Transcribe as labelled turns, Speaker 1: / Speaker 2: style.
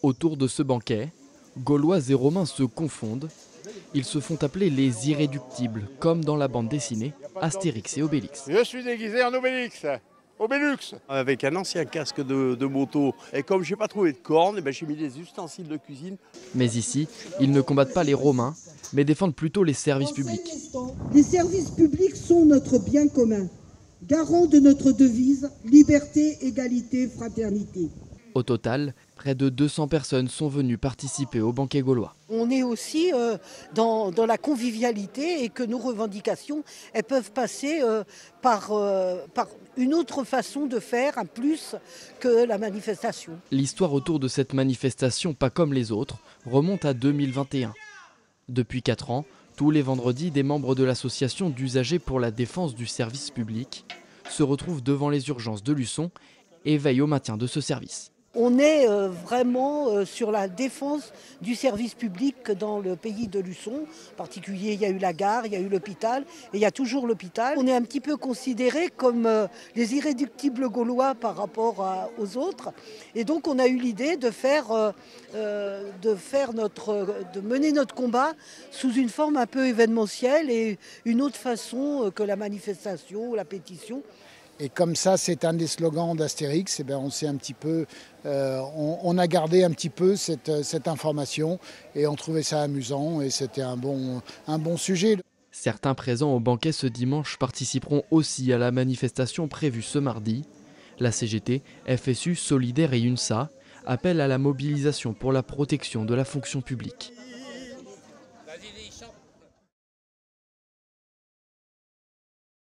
Speaker 1: Autour de ce banquet, Gaulois et Romains se confondent. Ils se font appeler les irréductibles, comme dans la bande dessinée Astérix et Obélix.
Speaker 2: Je suis déguisé en Obélix. Obélux.
Speaker 3: Avec un ancien casque de moto, et comme je n'ai pas trouvé de cornes, j'ai mis des ustensiles de cuisine.
Speaker 1: Mais ici, ils ne combattent pas les Romains, mais défendent plutôt les services publics.
Speaker 4: Les services publics sont notre bien commun, garant de notre devise liberté, égalité, fraternité.
Speaker 1: Au total, près de 200 personnes sont venues participer au banquet gaulois.
Speaker 5: On est aussi dans la convivialité et que nos revendications elles peuvent passer par une autre façon de faire, un plus que la manifestation.
Speaker 1: L'histoire autour de cette manifestation, pas comme les autres, remonte à 2021. Depuis 4 ans, tous les vendredis, des membres de l'association d'usagers pour la défense du service public se retrouvent devant les urgences de Luçon et veillent au maintien de ce service.
Speaker 5: On est vraiment sur la défense du service public dans le pays de Luçon. En particulier, il y a eu la gare, il y a eu l'hôpital et il y a toujours l'hôpital. On est un petit peu considérés comme les irréductibles gaulois par rapport aux autres. Et donc, on a eu l'idée de mener notre combat sous une forme un peu événementielle et une autre façon que la manifestation ou la pétition.
Speaker 6: Et comme ça, c'est un des slogans d'Astérix. On s'est un petit peu, on a gardé un petit peu cette information et on trouvait ça amusant et c'était un bon sujet.
Speaker 1: Certains présents au banquet ce dimanche participeront aussi à la manifestation prévue ce mardi. La CGT, FSU, Solidaire et UNSA appellent à la mobilisation pour la protection de la fonction publique.